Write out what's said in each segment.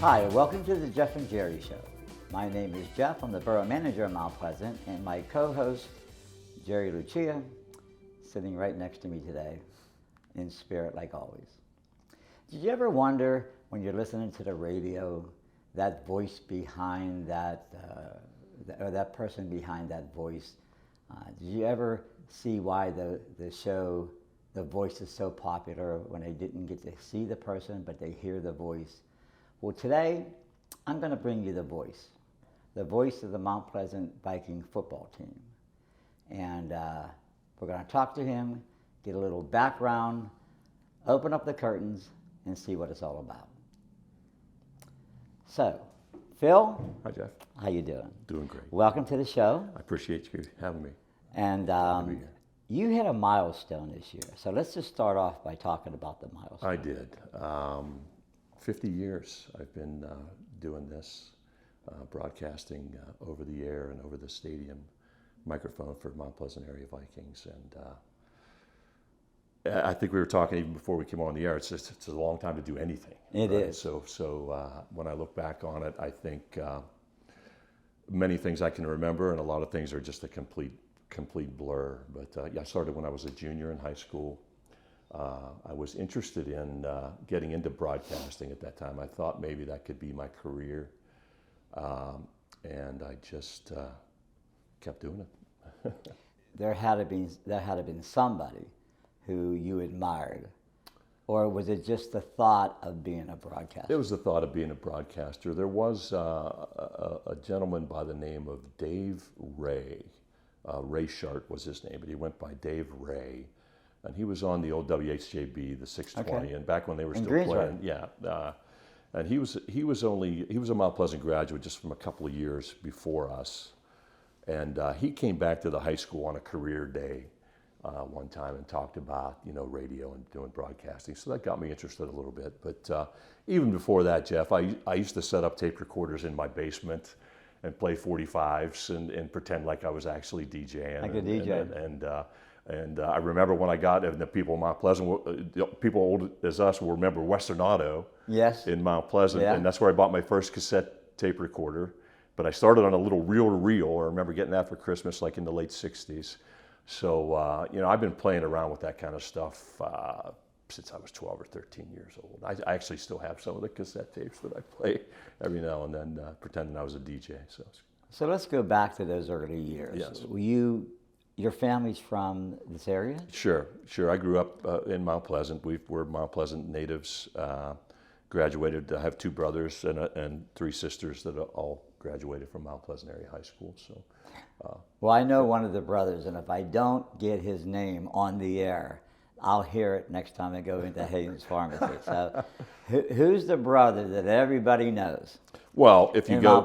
Hi, welcome to the Jeff and Jerry Show. My name is Jeff. I'm the Borough Manager of Mount Pleasant, and my co-host, Jerry Lucia, sitting right next to me today, in spirit like always. Did you ever wonder when you're listening to the radio, that voice behind that, or that person behind that voice? Did you ever see why the show, the voice is so popular when they didn't get to see the person, but they hear the voice? Well, today, I'm going to bring you the voice of the Mount Pleasant Viking football team. And we're going to talk to him, get a little background, open up the curtains, and see what it's all about. So, Phil. Hi, Jeff. How you doing? Doing great. Welcome to the show. I appreciate you having me. And you hit a milestone this year. So let's just start off by talking about the milestone. I did. 50 years I've been doing this, broadcasting over the air and over the stadium microphone for Mount Pleasant area Vikings. And I think we were talking even before we came on the air, it's a long time to do anything. It right? is. So when I look back on it, I think many things I can remember, and a lot of things are just a complete blur. But I started when I was a junior in high school. I was interested in getting into broadcasting at that time. I thought maybe that could be my career, and I just kept doing it. There had to been somebody who you admired, or was it just the thought of being a broadcaster? It was the thought of being a broadcaster. There was a gentleman by the name of Dave Ray. Ray Shart was his name, but he went by Dave Ray. And he was on the old WHJB, the 620, and back when they were still playing, and he was a Mount Pleasant graduate just from a couple of years before us, and he came back to the high school on a career day one time and talked about radio and doing broadcasting. So that got me interested a little bit. But even before that, Jeff, I used to set up tape recorders in my basement and play 45s and pretend like I was actually DJing. Like a DJ. And I remember when I got, and the people in Mount Pleasant, people old as us will remember Western Auto. Yes. In Mount Pleasant, yeah. And that's where I bought my first cassette tape recorder. But I started on a little reel-to-reel. I remember getting that for Christmas, like in the late '60s. So I've been playing around with that kind of stuff since I was 12 or 13 years old. I actually still have some of the cassette tapes that I play every now and then, pretending I was a DJ. So let's go back to those early years. Yes. Your family's from this area? Sure. I grew up in Mount Pleasant. We're Mount Pleasant natives. Graduated. I have two brothers and three sisters that all graduated from Mount Pleasant area high school. So, well, I know one of the brothers, and if I don't get his name on the air, I'll hear it next time I go into Hayden's Pharmacy. So, who's the brother that everybody knows? Well, if you go,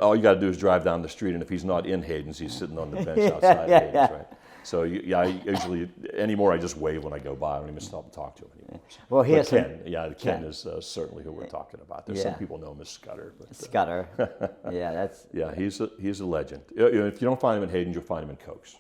all you got to do is drive down the street, and if he's not in Hayden's, he's sitting on the bench outside Hayden's, right? So I usually anymore I just wave when I go by. I don't even stop and talk to him anymore. Well, Ken is certainly who we're talking about. There's some people know him as Scudder. But, Scudder. Yeah, he's a legend. If you don't find him in Hayden's, you'll find him in Cokes.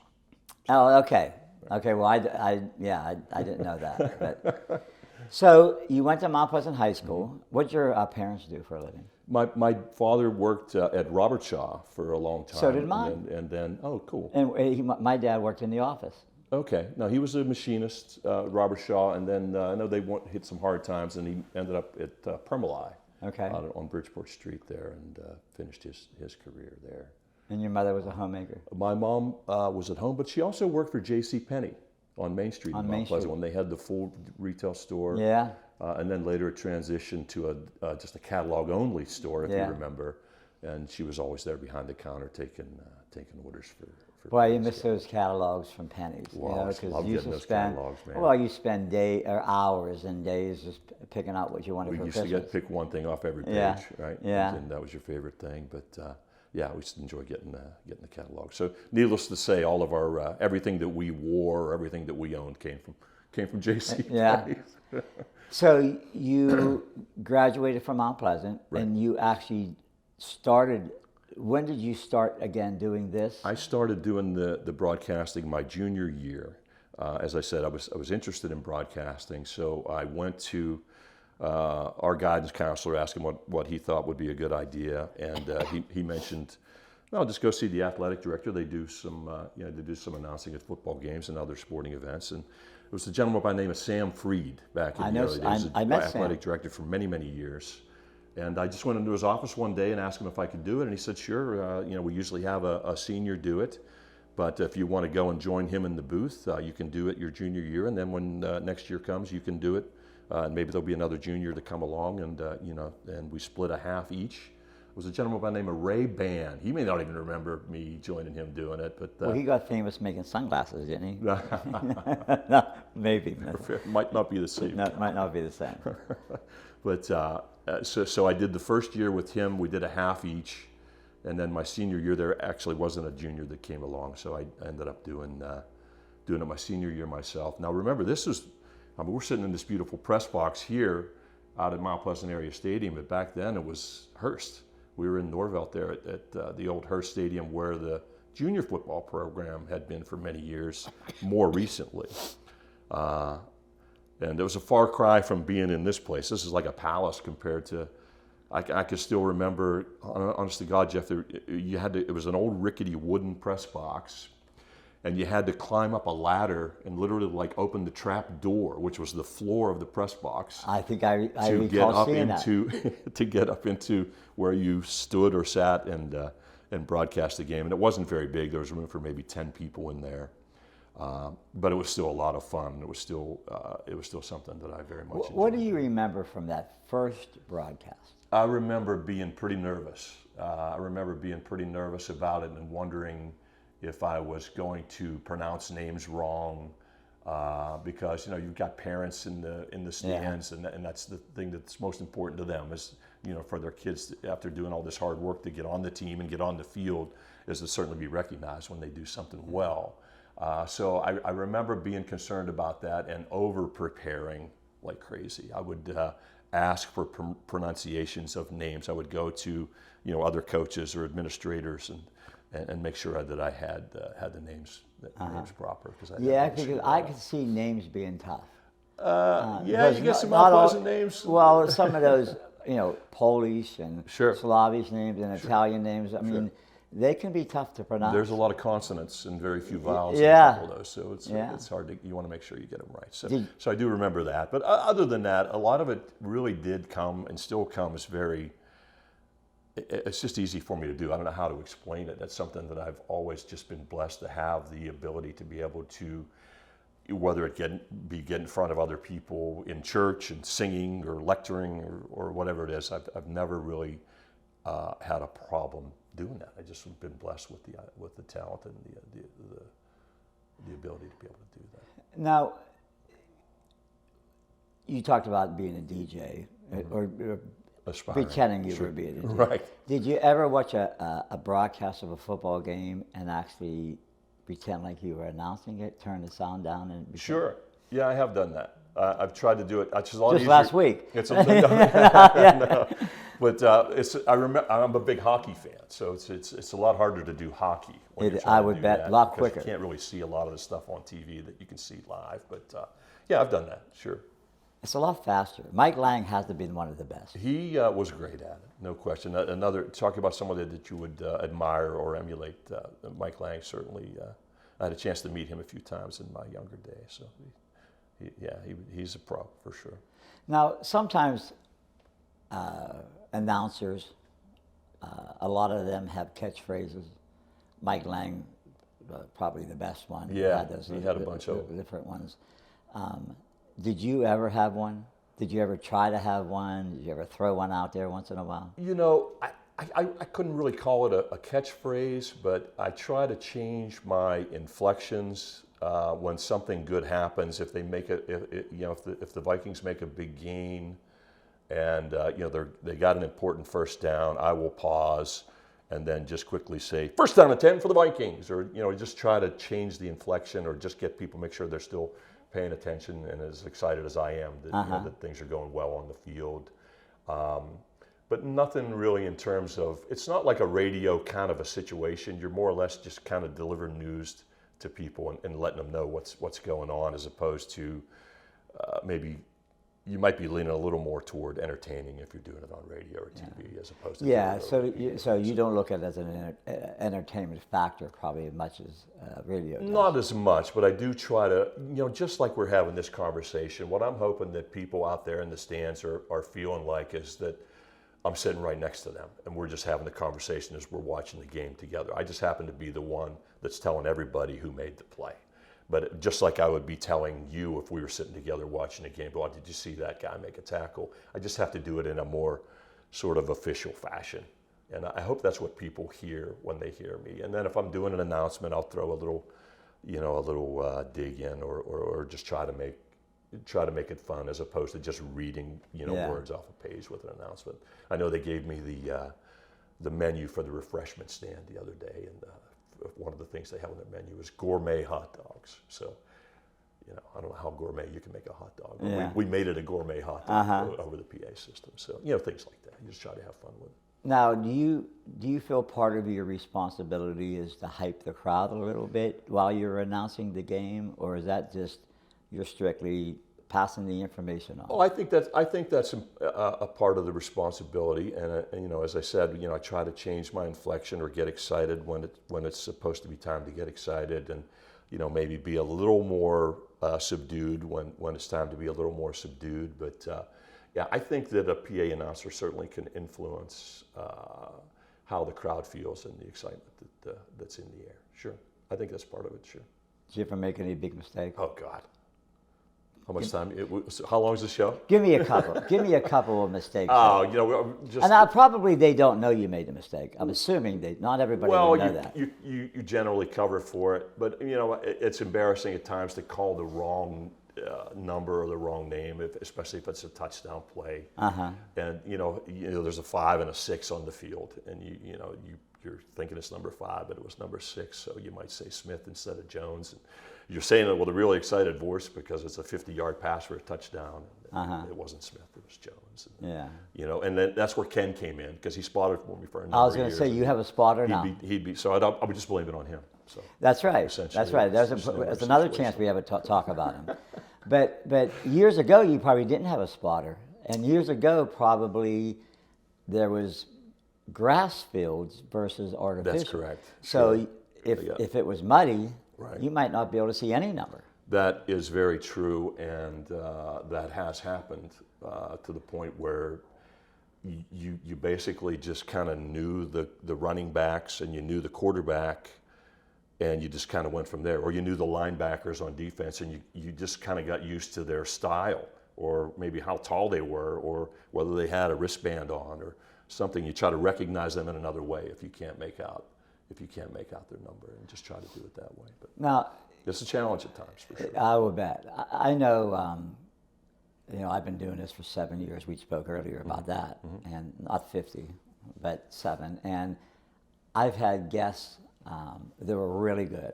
Oh, okay. Okay. Well, I didn't know that. But, so you went to Mount Pleasant High School. What did your parents do for a living? My father worked at Robert Shaw for a long time. So did mine. And then, oh, cool. And my dad worked in the office. Okay. No, he was a machinist, Robert Shaw, and then I know they hit some hard times, and he ended up at Permalai. Okay. On Bridgeport Street there, and finished his career there. And your mother was a homemaker? My mom was at home, but she also worked for J.C. Penney on Main Street in Mount Pleasant when they had the full retail store. Yeah. And then later it transitioned to just a catalog-only store, if you remember. And she was always there behind the counter taking orders for Well, you miss those catalogs from Penny's. Wow, because you used to spend catalogs, man. Well, you spend hours and days just picking out what you wanted for Christmas. We used to pick one thing off every page, right? Yeah. And that was your favorite thing, but we used to enjoy getting the catalog. So, needless to say, all of our everything that we wore, everything that we owned, came from J.C. Yeah. So you graduated from Mount Pleasant, and you actually started. When did you start again doing this? I started doing the broadcasting my junior year. As I said, I was interested in broadcasting, so I went to our guidance counselor asked him what he thought would be a good idea, and he mentioned, "No, just go see the athletic director. They do some announcing at football games and other sporting events." And it was a gentleman by the name of Sam Freed back in the early days. I met athletic Sam. director for many, many years. And I just went into his office one day and asked him if I could do it, and he said, "Sure. We usually have a senior do it, but if you want to go and join him in the booth, you can do it your junior year, and then when next year comes, you can do it, and maybe there'll be another junior to come along, and and we split a half each." It was a gentleman by the name of Ray Band. He may not even remember me joining him doing it, but Well, he got famous making sunglasses, didn't he? No, maybe. might not be the same. No, it might not be the same. But so I did the first year with him. We did a half each, and then my senior year there actually wasn't a junior that came along, so I ended up doing it my senior year myself. Now remember, we're sitting in this beautiful press box here out at Mount Pleasant Area Stadium, but back then it was Hearst. We were in Norvelt there at the old Hearst Stadium where the junior football program had been for many years, more recently. And it was a far cry from being in this place. This is like a palace compared to, I can still remember, honest to God, Jeff, it was an old rickety wooden press box, and you had to climb up a ladder and literally like open the trap door, which was the floor of the press box. I think I recall seeing that. To get up into where you stood or sat and broadcast the game. And it wasn't very big. There was room for maybe 10 people in there. But it was still a lot of fun. It was still something that I very much enjoyed. What do you remember from that first broadcast? I remember being pretty nervous. About it and wondering if I was going to pronounce names wrong, because you've got parents in the stands, and that's the thing that's most important to them is for their kids after doing all this hard work to get on the team and get on the field is to certainly be recognized when they do something well. So I remember being concerned about that and over-preparing like crazy. I would ask for pronunciations of names. I would go to other coaches or administrators and make sure that I had the names proper. Because I could see names being tough. You get some unpleasant names. Well, some of those Polish and Sure. Slavish names and Italian names. I mean, they can be tough to pronounce. There's a lot of consonants and very few vowels Yeah. in a couple of those, so it's hard to. You want to make sure you get them right. So I do remember that. But other than that, a lot of it really did come and still comes very. It's just easy for me to do. I don't know how to explain it. That's something that I've always just been blessed to have the ability to be able to, whether it get in front of other people in church and singing or lecturing or whatever it is. I've never really had a problem doing that. I just have been blessed with the talent and the ability to be able to do that. Now, you talked about being a DJ or Aspiring. pretending you were being a DJ. Right. Did you ever watch a broadcast of a football game and actually pretend like you were announcing it, turn the sound down, and Sure. Yeah, I have done that. I've tried to do it. It's a lot just easier. last week? It's no. But I remember. I'm a big hockey fan, so it's a lot harder to do hockey. I would bet a lot quicker. You can't really see a lot of the stuff on TV that you can see live. But yeah, I've done that. Sure. It's a lot faster. Mike Lang has to be one of the best. He was great at it, no question. Talking about somebody that you would admire or emulate, Mike Lang certainly. I had a chance to meet him a few times in my younger days, so he's a pro for sure. Now, sometimes announcers, a lot of them have catchphrases. Mike Lang, probably the best one. Yeah, he had a bunch of different ones. Did you ever have one? Did you ever try to have one? Did you ever throw one out there once in a while? I couldn't really call it a catchphrase, but I try to change my inflections when something good happens. If they make if the Vikings make a big gain, and they got an important first down, I will pause and then just quickly say first down and 10 for the Vikings, or just try to change the inflection, or just get people, make sure they're still paying attention and as excited as I am that, that things are going well on the field. But nothing really in terms of, it's not like a radio kind of a situation. You're more or less just kind of delivering news to people and letting them know what's going on, as opposed to maybe you might be leaning a little more toward entertaining if you're doing it on radio or TV as opposed to so you don't look at it as an entertainment factor probably as much as radio does. Not as much, but I do try to, just like we're having this conversation, what I'm hoping that people out there in the stands are feeling like is that I'm sitting right next to them and we're just having the conversation as we're watching the game together. I just happen to be the one that's telling everybody who made the play. But just like I would be telling you if we were sitting together watching a game, did you see that guy make a tackle? I just have to do it in a more sort of official fashion. And I hope that's what people hear when they hear me. And then if I'm doing an announcement, I'll throw a little dig in or just try to make it fun as opposed to just reading, words off a page with an announcement. I know they gave me the menu for the refreshment stand the other day, and one of the things they have on their menu is gourmet hot dogs. So, I don't know how gourmet you can make a hot dog. Yeah. We made it a gourmet hot dog over the PA system. So, things like that. You just try to have fun with it. Now, do you feel part of your responsibility is to hype the crowd a little bit while you're announcing the game, or is that just you're strictly passing the information on? Oh, I think that's a part of the responsibility, and as I said, I try to change my inflection or get excited when it's supposed to be time to get excited, and maybe be a little more subdued when it's time to be a little more subdued. But I think that a PA announcer certainly can influence how the crowd feels and the excitement that's in the air. Sure, I think that's part of it. Sure. Did you ever make any big mistakes? Oh God. How much time? How long is the show? Give me a couple. Give me a couple of mistakes. Oh, just. And probably they don't know you made a mistake. I'm assuming not everybody would know that. You generally cover for it, but it's embarrassing at times to call the wrong number or the wrong name, especially if it's a touchdown play. And there's a 5 and a 6 on the field, and you're thinking it's number 5, but it was number 6, so you might say Smith instead of Jones. And you're saying it with a really excited voice because it's a 50-yard pass for a touchdown. It wasn't Smith, it was Jones. And, and then that's where Ken came in because he spotted for me for a number of years. I was going to say, you have a spotter now. So I would just blame it on him. So that's right. That's right. There's another chance we have a talk about him. But years ago, you probably didn't have a spotter. And years ago, probably there was grass fields versus artificial. That's correct. So if it was muddy, right, you might not be able to see any number. That is very true, and that has happened to the point where you basically just kind of knew the running backs and you knew the quarterback, and you just kind of went from there. Or you knew the linebackers on defense, and you just kind of got used to their style, or maybe how tall they were, or whether they had a wristband on or something. You try to recognize them in another way if you can't make out their number, and just try to do it that way. But now, it's a challenge at times, for sure. I will bet. I know, I've been doing this for 7 years. We spoke earlier about that, and not 50, but 7. And I've had guests that were really good,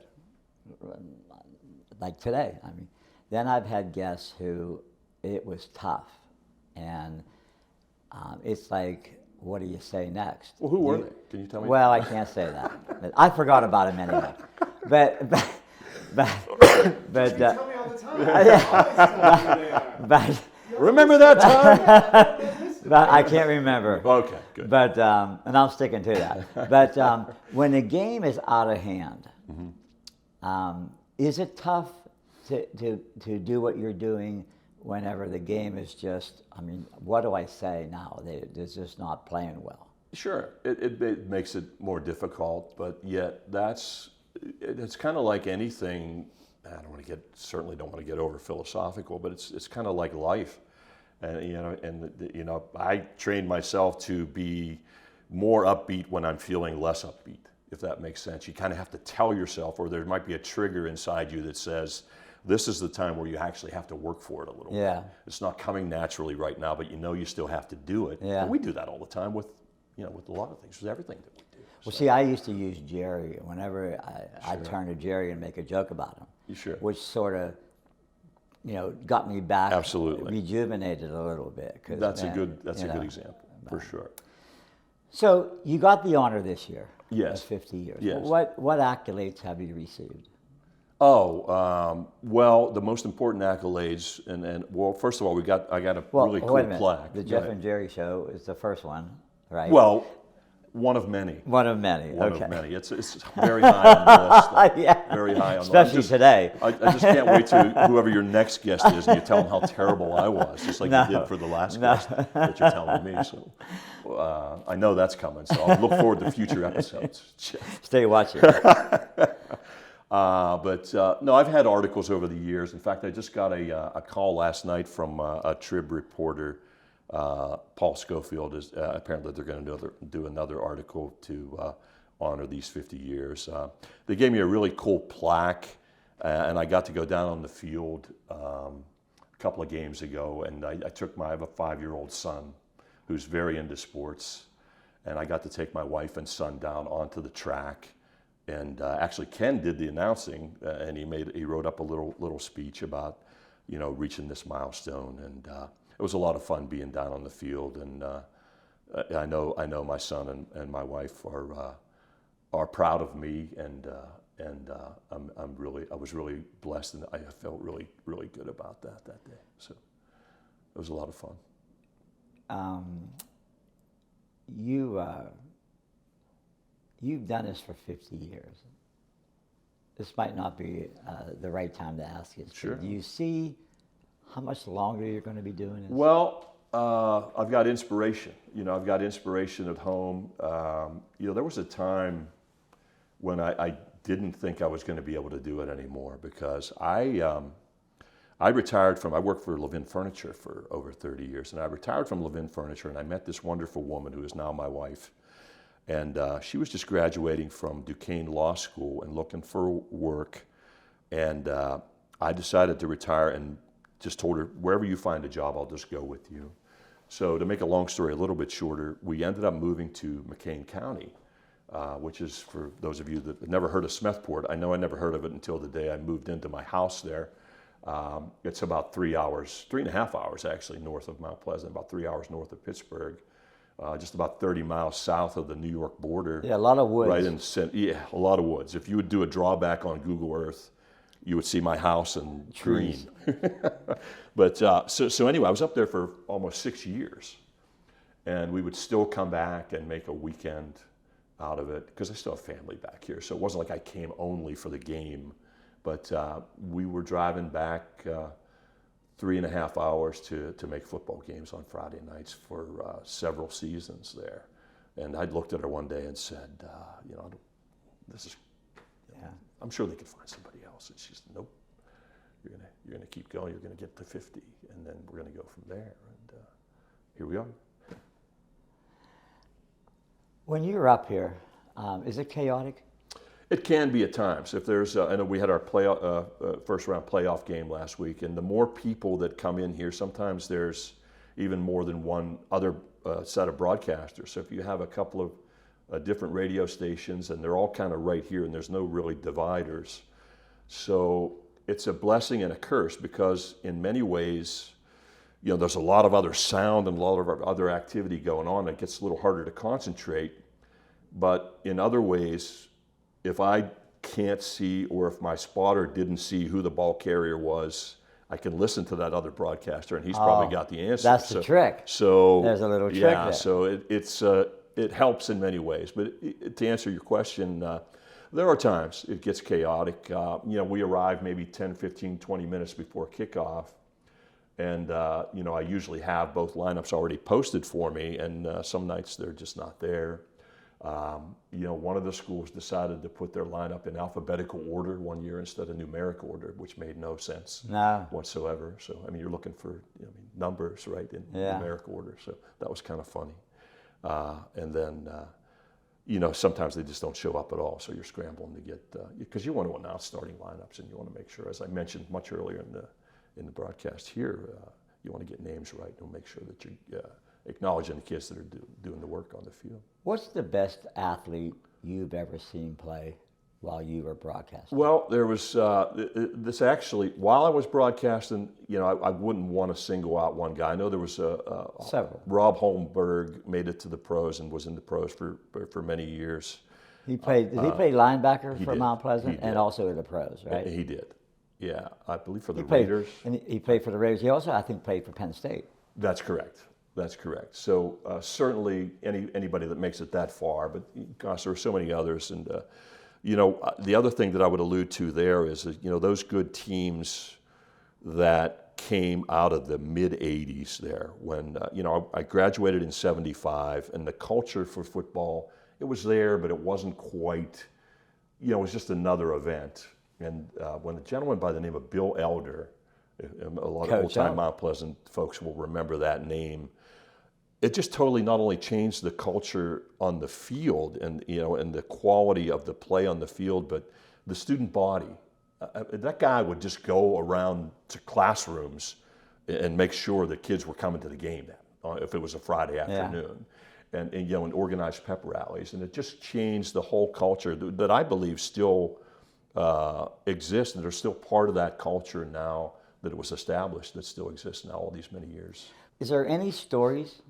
like today. I mean, then I've had guests who it was tough, and it's like, what do you say next? Well, who were they? Can you tell me? Well, I can't say that. But I forgot about him anyway. But you tell me all the time. but remember that time? but I can't remember. Okay, good. But and I'm sticking to that. But when the game is out of hand, is it tough to do what you're doing whenever the game is just, what do I say now? They're just not playing well. Sure, it makes it more difficult, but yet it's kind of like anything. I certainly don't want to get over philosophical, but it's kind of like life, and I trained myself to be more upbeat when I'm feeling less upbeat, if that makes sense. You kind of have to tell yourself, or there might be a trigger inside you that says, this is the time where you actually have to work for it a little bit. It's not coming naturally right now, but you still have to do it. Yeah. And we do that all the time with a lot of things, with everything that we do. Well, see, I used to use Jerry whenever I turn to Jerry and make a joke about him. Sure. Which sort of, got me back. Absolutely. Rejuvenated a little bit. That's a good example, for sure. So you got the honor this year. Yes. Of 50 years. Yes. What accolades have you received? Well, the most important accolades, and well, first of all, I got a really cool wait a minute. plaque. The Jeff and Jerry Show is the first one, right? Well, one of many. One of many. One okay. of many. It's very high on the list. Yeah. Very high on Especially the list. today. I just can't wait to whoever your next guest is, and you tell them how terrible I was, just like you did for the last guest that you're telling me. So I know that's coming. So I'll look forward to future episodes. Stay watching. No, I've had articles over the years. In fact, I just got a call last night from a Trib reporter, Paul Schofield. Apparently they're going to do another article to honor these 50 years. They gave me a really cool plaque, and I got to go down on the field a couple of games ago, and I have a 5-year-old son who's very into sports, and I got to take my wife and son down onto the track. And actually, Ken did the announcing, and he wrote up a little speech about, reaching this milestone. And it was a lot of fun being down on the field. And I know my son and my wife are proud of me, and I was really blessed, and I felt really good about that day. So it was a lot of fun. You've done this for 50 years. This might not be the right time to ask it. Sure. Do you see how much longer you're going to be doing this? Well, I've got inspiration. I've got inspiration at home. There was a time when I didn't think I was going to be able to do it anymore, because I retired I worked for Levin Furniture for over 30 years, and I retired from Levin Furniture, and I met this wonderful woman who is now my wife. And she was just graduating from Duquesne Law School and looking for work. And I decided to retire and just told her, wherever you find a job, I'll just go with you. So to make a long story a little bit shorter, we ended up moving to McCain County, which is, for those of you that have never heard of Smethport, I know I never heard of it until the day I moved into my house there. It's about 3.5 hours actually, north of Mount Pleasant, about 3 hours north of Pittsburgh. Just about 30 miles south of the New York border. Yeah, a lot of woods. Right a lot of woods. If you would do a drawback on Google Earth, you would see my house and trees. Green. But so anyway, I was up there for almost 6 years, and we would still come back and make a weekend out of it, because I still have family back here. So it wasn't like I came only for the game, but we were driving back 3.5 hours to make football games on Friday nights for several seasons there. And I looked at her one day and said, this is, I'm sure they could find somebody else. And she said, nope, you're gonna keep going. You're gonna get to 50, and then we're gonna go from there. And here we are. When you're up here, is it chaotic? It can be at times. If there's, I know we had our first round playoff game last week, and the more people that come in here, sometimes there's even more than one other set of broadcasters. So if you have a couple of different radio stations, and they're all kind of right here, and there's no really dividers. So it's a blessing and a curse, because in many ways, there's a lot of other sound and a lot of other activity going on. It gets a little harder to concentrate. But in other ways, if I can't see, or if my spotter didn't see who the ball carrier was, I can listen to that other broadcaster, and he's probably got the answer. That's the trick. So there's a little trick there. So it helps in many ways. But to answer your question, there are times it gets chaotic. We arrive maybe 10, 15, 20 minutes before kickoff, and I usually have both lineups already posted for me, and some nights they're just not there. One of the schools decided to put their lineup in alphabetical order one year instead of numerical order, which made no sense whatsoever. So, you're looking for numbers, right, in numerical order. So that was kind of funny. And then, sometimes they just don't show up at all. So you're scrambling to get, because you want to announce starting lineups, and you want to make sure, as I mentioned much earlier in the broadcast here, you want to get names right and make sure that you're acknowledging the kids that are doing the work on the field. What's the best athlete you've ever seen play while you were broadcasting? Well, there was this actually, while I was broadcasting, I wouldn't want to single out one guy. I know there was several. Rob Holmberg made it to the pros and was in the pros for many years. He played. Did he play linebacker for did. Mount Pleasant He and did. also in the pros, right? He did. Yeah, I believe for the He played, Raiders. and he played for the Raiders. He also, I think, played for Penn State. That's correct. That's correct. So certainly anybody that makes it that far, but gosh, there are so many others. And the other thing that I would allude to there is that, those good teams that came out of the mid '80s there when I graduated in '75, and the culture for football, it was there, but it wasn't quite. It was just another event. And when a gentleman by the name of Bill Elder, a lot of old-time Mount Pleasant folks will remember that name, it just totally not only changed the culture on the field and the quality of the play on the field, but the student body. That guy would just go around to classrooms and make sure that kids were coming to the game if it was a Friday afternoon. And organize pep rallies, and it just changed the whole culture that I believe still exists, and they're still part of that culture now that it was established, that still exists now all these many years. Is there any stories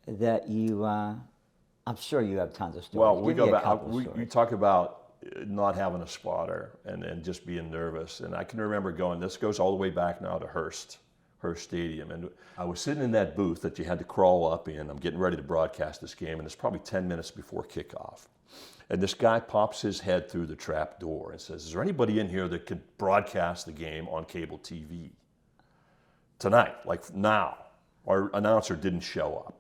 that you? I'm sure you have tons of stories. Well, we Give go me a back. couple We stories. talk about not having a spotter and just being nervous, and I can remember going. This goes all the way back now to Hearst Stadium, and I was sitting in that booth that you had to crawl up in. I'm getting ready to broadcast this game, and it's probably 10 minutes before kickoff. And this guy pops his head through the trap door and says, "Is there anybody in here that could broadcast the game on cable TV tonight, like now?" Our announcer didn't show up.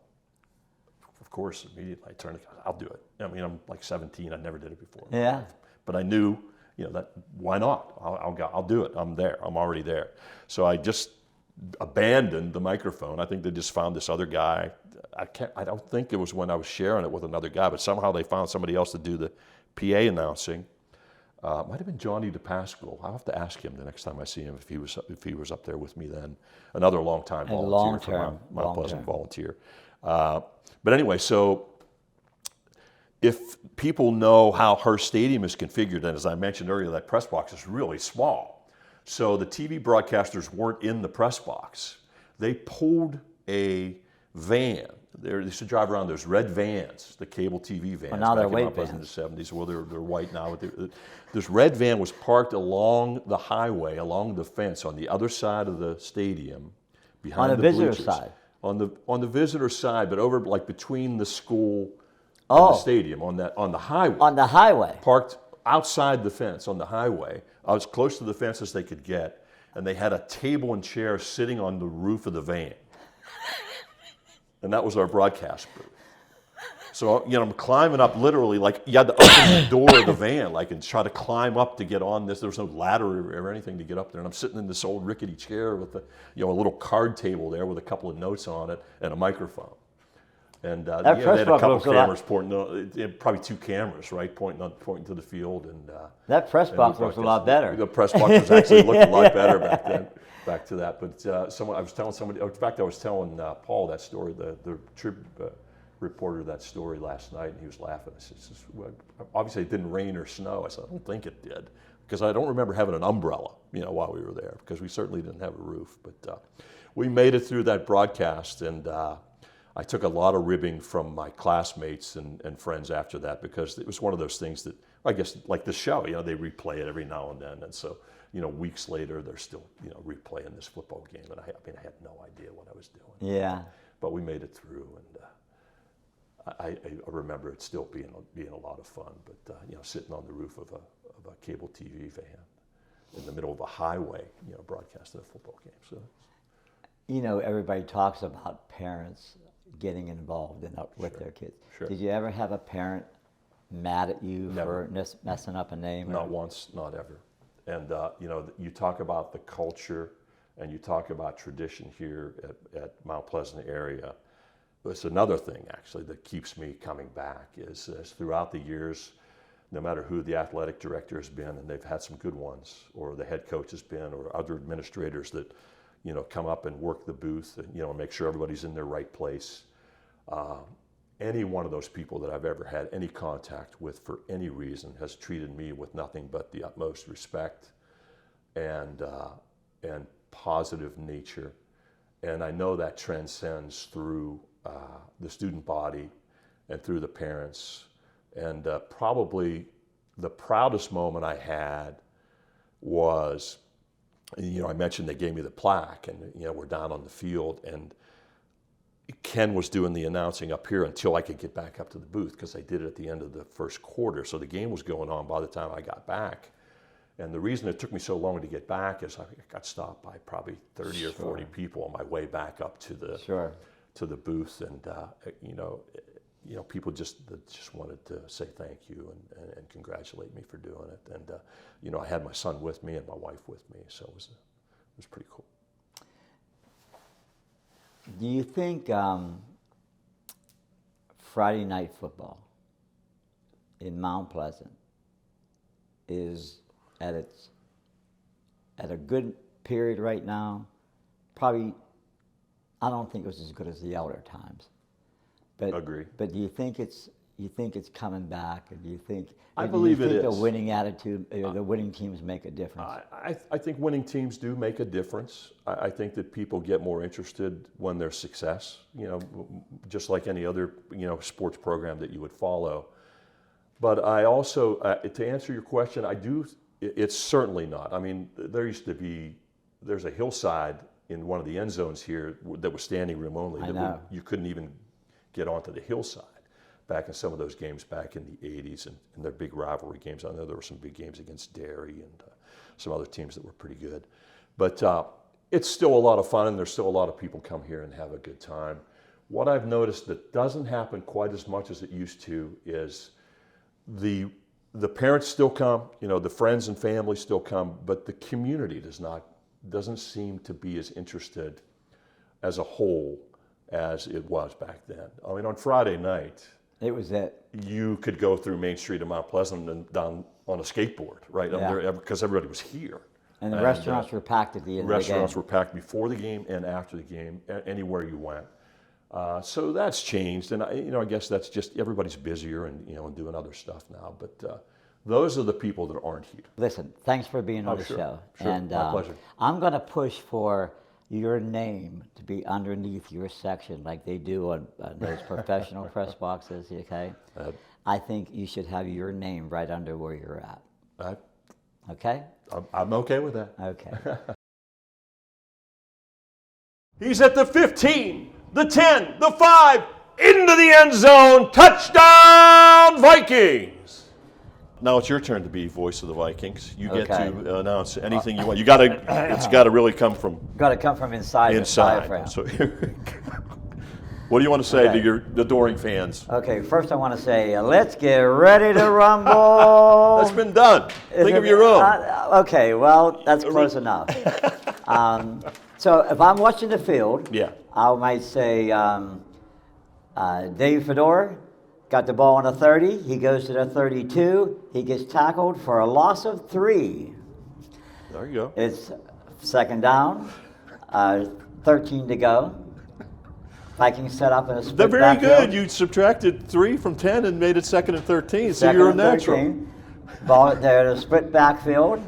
Of course, immediately I turned and go, "I'll do it." I mean, I'm like 17. I never did it before. Yeah. But I knew, that why not? I'll do it. I'm there. I'm already there. So I just abandoned the microphone. I think they just found this other guy. I don't think it was when I was sharing it with another guy, but somehow they found somebody else to do the PA announcing. Might have been Johnny DePasquale. I'll have to ask him the next time I see him if he was up there with me then. Another long-time volunteer, Mount Pleasant volunteer. But anyway, so if people know how Hearst Stadium is configured, and as I mentioned earlier, that press box is really small. So the TV broadcasters weren't in the press box. They pulled a van. They used to drive around those red vans, the cable TV vans. Well, now they're back in white Mount Pleasant vans. in the 70s. Well, they're white now. This red van was parked along the highway, along the fence on the other side of the stadium, behind On the visitor bleachers. side? On the visitor side, but over like between the school and the stadium, on the highway. On the highway? Parked outside the fence on the highway. I was close to the fence as they could get, and they had a table and chair sitting on the roof of the van. And that was our broadcast booth. So, I'm climbing up literally, like you had to open the door of the van, like, and try to climb up to get on this. There was no ladder or anything to get up there. And I'm sitting in this old rickety chair with a little card table there with a couple of notes on it and a microphone. And they had a couple of cameras pointing, probably two cameras, right, pointing to the field. And that press box looks a lot better. The press box was actually looking a lot better back then. Back to that, but I was telling somebody. In fact, I was telling Paul that story, the reporter that story last night, and he was laughing. I said, "Obviously, it didn't rain or snow." I said, "I don't think it did, because I don't remember having an umbrella, while we were there, because we certainly didn't have a roof." But we made it through that broadcast, and I took a lot of ribbing from my classmates and friends after that, because it was one of those things that, I guess, like the show, they replay it every now and then, and so. Weeks later, they're still, replaying this football game, and I had no idea what I was doing. Yeah. But we made it through, and I remember it still being a lot of fun. But sitting on the roof of a cable TV van in the middle of a highway, broadcasting a football game. So, everybody talks about parents getting involved with their kids. Sure. Did you ever have a parent mad at you Never. for messing up a name? Not once, not ever. And, you talk about the culture and you talk about tradition here at Mount Pleasant area. It's another thing, actually, that keeps me coming back is throughout the years, no matter who the athletic director has been, and they've had some good ones, or the head coach has been, or other administrators that, come up and work the booth and, make sure everybody's in their right place. Any one of those people that I've ever had any contact with for any reason has treated me with nothing but the utmost respect and positive nature. And I know that transcends through the student body and through the parents, And probably the proudest moment I had was, I mentioned they gave me the plaque, and we're down on the field, and Ken was doing the announcing up here until I could get back up to the booth, because they did it at the end of the first quarter. So the game was going on by the time I got back. And the reason it took me so long to get back is I got stopped by probably 30 or 40 people on my way back up to the booth, and people just wanted to say thank you and congratulate me for doing it. And I had my son with me and my wife with me, so it was pretty cool. Do you think Friday night football in Mount Pleasant is at a good period right now? Probably, I don't think it was as good as the elder times. But, Agree. But do you think it's coming back? Or do you think the winning attitude, the winning teams make a difference? I think winning teams do make a difference. I think that people get more interested when there's success, just like any other, sports program that you would follow. But I also, to answer your question, it's certainly not. I mean, there's a hillside in one of the end zones here that was standing room only. You couldn't even get onto the hillside back in some of those games back in the 80s and their big rivalry games. I know there were some big games against Derry and some other teams that were pretty good. But it's still a lot of fun, and there's still a lot of people come here and have a good time. What I've noticed that doesn't happen quite as much as it used to is the parents still come, the friends and family still come, but the community doesn't seem to be as interested as a whole as it was back then. I mean, on Friday night, it was it. You could go through Main Street of Mount Pleasant and down on a skateboard, right? Yeah. Because everybody was here. And the restaurants were packed at the end of the game. Restaurants were packed before the game and after the game, anywhere you went. So that's changed, and I guess that's just everybody's busier and and doing other stuff now. But those are the people that aren't here. Listen, thanks for being on the show. Sure, and my pleasure. I'm going to push for your name to be underneath your section, like they do on those professional press boxes. Okay, I think you should have your name right under where you're at. Okay. I'm okay with that. Okay. He's at the 15, the 10, the 5, into the end zone. Touchdown, Vikings! Now it's your turn to be voice of the Vikings. You get to announce anything you want. It's got to really come from. Got to come from inside. Inside. So, what do you want to say to your adoring fans? Okay, first I want to say, let's get ready to rumble. That's been done. Think of your own. Okay, well, that's close enough. So if I'm watching the field, I might say, Dave Fedora got the ball on the 30. He goes to the 32. He gets tackled for a loss of 3. There you go. It's second down, 13 to go. Vikings set up in a split They're very backfield. good. You subtracted 3 from 10 and made it 2nd and 13. So you're a natural. Ball there to split backfield.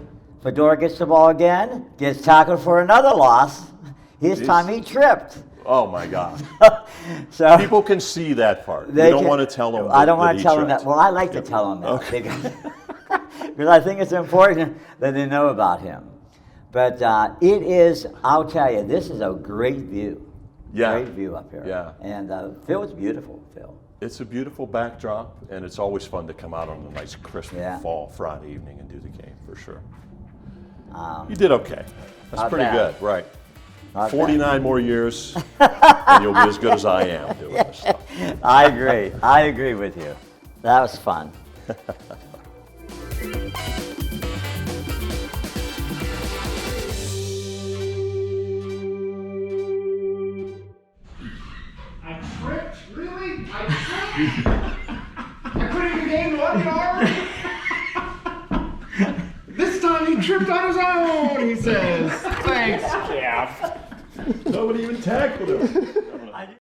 Fedora gets the ball again, gets tackled for another loss. This time he tripped. Oh my God! So people can see that part. You don't want to tell them. I don't want to tell them that. Well, I like to tell them that because I think it's important that they know about him. But it is. I'll tell you, this is a great view. Yeah. Great view up here. Yeah. And Phil, it's beautiful, Phil. It's a beautiful backdrop, and it's always fun to come out on a nice crisp fall Friday evening and do the game for sure. You did okay. That's pretty good, right? 49 more years, and you'll be as good as I am doing this stuff. I agree. I agree with you. That was fun. I tripped? Really? I tripped? I couldn't even gain 1 yard? This time he tripped on his own, he says. Thanks, Jeff. Nobody even tackled him.